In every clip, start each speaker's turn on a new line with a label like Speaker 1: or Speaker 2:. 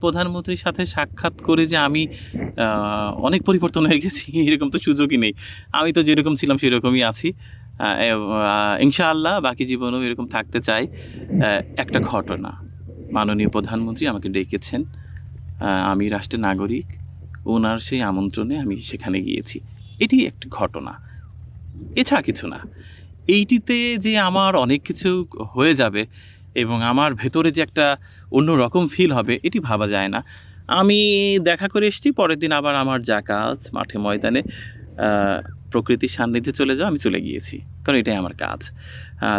Speaker 1: প্রধানমন্ত্রীর সাথে সাক্ষাৎ করে যে আমি অনেক পরিবর্তন হয়ে গেছি এরকম তো সুযোগই নেই। আমি তো যেরকম ছিলাম সেরকমই আছি। ইনশাআল্লাহ বাকি জীবনেও এরকম থাকতে চাই। একটা ঘটনা, মাননীয় প্রধানমন্ত্রী আমাকে ডেকেছেন। আমি রাষ্ট্রের নাগরিক। ওনার সেই আমন্ত্রণে আমি সেখানে গিয়েছি। এটি একটি ঘটনা। এছাড়া কিছু না। এইটিতে যে আমার অনেক কিছু হয়ে যাবে এবং আমার ভেতরে যে একটা অন্যরকম ফিল হবে এটি ভাবা যায় না। আমি দেখা করে এসেছি, পরের দিন আবার আমার যা কাজ মাঠে ময়দানে প্রকৃতির সান্নিধ্যে চলে যাওয়া, আমি চলে গিয়েছি। কারণ এটাই আমার কাজ।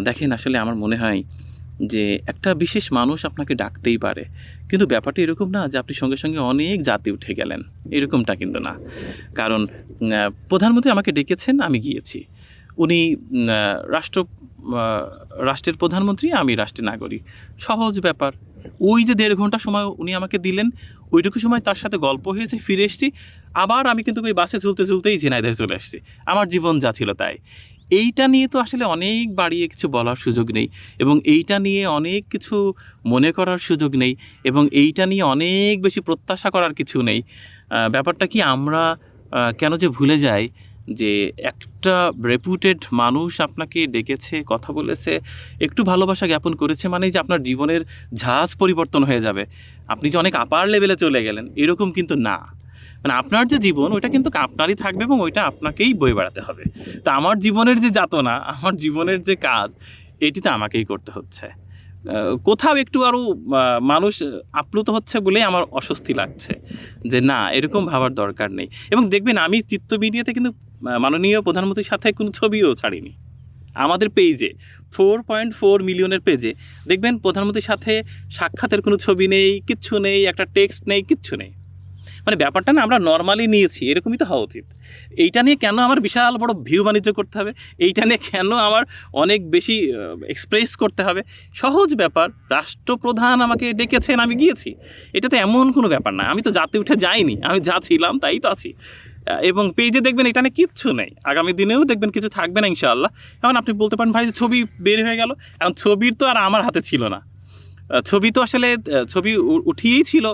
Speaker 1: দেখেন আসলে আমার মনে হয় যে একটা বিশেষ মানুষ আপনাকে ডাকতেই পারে। কিন্তু ব্যাপারটা এরকম না যে আপনি সঙ্গে, সঙ্গে অনেক জাতি উঠে গেলেন। এরকমটা কিন্তু না। কারণ প্রধানমন্ত্রী আমাকে ডেকেছেন, আমি গিয়েছি। উনি রাষ্ট্রের প্রধানমন্ত্রী, আমি রাষ্ট্রের নাগরিক। সহজ ব্যাপার। ওই যে ১.৫ ঘন্টা সময় উনি আমাকে দিলেন, ওইটুকু সময় তার সাথে গল্প হয়েছে, ফিরে এসেছি। আবার আমি কিন্তু ওই বাসে ঝুলতেই ঝিনাইদহে চলে আসছি। আমার জীবন যা ছিল তাই। এইটা নিয়ে তো আসলে অনেক বাড়িয়ে কিছু বলার সুযোগ নেই এবং এইটা নিয়ে অনেক কিছু মনে করার সুযোগ নেই এবং এইটা নিয়ে অনেক বেশি প্রত্যাশা করার কিছু নেই। ব্যাপারটা কি আমরা কেন যে ভুলে যাই যে একটা রেপুটেড মানুষ আপনাকে ডেকেছে, কথা বলেছে, একটু ভালোবাসা জ্ঞাপন করেছে মানেই যে আপনার জীবনের ঝাঁজ পরিবর্তন হয়ে যাবে। আপনি যে অনেক আপার লেভেলে চলে গেলেন, এরকম কিন্তু না। মানে আপনার যে জীবন ওইটা কিন্তু আপনারই থাকবে এবং ওইটা আপনাকেই বয়ে বেড়াতে হবে। তো আমার জীবনের যে যাতনা, আমার জীবনের যে কাজ, এটি তো আমাকেই করতে হচ্ছে। কোথাও একটু আরও মানুষ আপ্লুত হচ্ছে বলেই আমার অস্বস্তি লাগছে যে না, এরকম ভাবার দরকার নেই। এবং দেখবেন আমি চিত্ত মিডিয়াতে কিন্তু মাননীয় প্রধানমন্ত্রীর সাথে কোনো ছবিও ছাড়িনি। আমাদের পেজে 4.4 মিলিয়নের পেজে দেখবেন প্রধানমন্ত্রীর সাথে সাক্ষাতের কোনো ছবি নেই, কিচ্ছু নেই, একটা টেক্সট নেই, কিচ্ছু নেই। মানে ব্যাপারটা না আমরা নর্মালি নিয়েছি, এরকমই তো হওয়া উচিত। এইটা নিয়ে কেন আমার বিশাল বড় ভিউ বাণিজ্য করতে হবে? এইটা নিয়ে কেন আমার অনেক বেশি এক্সপ্রেস করতে হবে? সহজ ব্যাপার, রাষ্ট্রপ্রধান আমাকে ডেকেছেন, আমি গিয়েছি। এটা তো এমন কোনো ব্যাপার না। আমি তো যাতে উঠে যাইনি, আমি যা ছিলাম তাই তো আছি। এবং পেজে দেখবেন এটা নিয়ে কিচ্ছু নেই, আগামী দিনেও দেখবেন কিছু থাকবে না ইনশাআল্লাহ। এখন আপনি বলতে পারেন ভাই ছবি বের হয়ে গেল, এখন ছবির তো আর আমার হাতে ছিল না। ছবি তো আসলে ছবি উঠিয়েই ছিল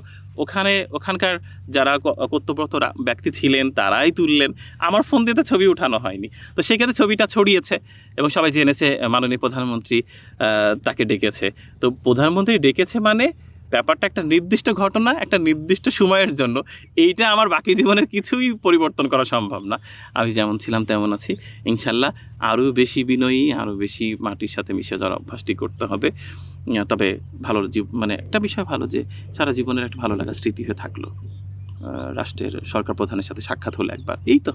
Speaker 1: ওখানকার যারা কর্তব্যরত ব্যক্তি ছিলেন তারাই তুললেন। আমার ফোন দিয়ে তো ছবি উঠানো হয়নি। তো সেক্ষেত্রে ছবিটা ছড়িয়েছে এবং সবাই জেনেছে মাননীয় প্রধানমন্ত্রী তাকে ডেকেছে। তো প্রধানমন্ত্রী ডেকেছে মানে ব্যাপারটা একটা নির্দিষ্ট ঘটনা, একটা নির্দিষ্ট সময়ের জন্য। এইটা আমার বাকি জীবনের কিছুই পরিবর্তন করা সম্ভব না। আমি যেমন ছিলাম তেমন আছি। ইনশাআল্লাহ আরও বেশি বিনয়ী, আরও বেশি মাটির সাথে মিশে যাওয়ার অভ্যাসটি করতে হবে। তবে ভালো মানে একটা বিষয় ভালো যে সারা জীবনের একটা ভালো লাগা স্মৃতি হয়ে থাকলো। রাষ্ট্রের সরকার প্রধানের সাথে সাক্ষাৎ হলো একবার, এই তো।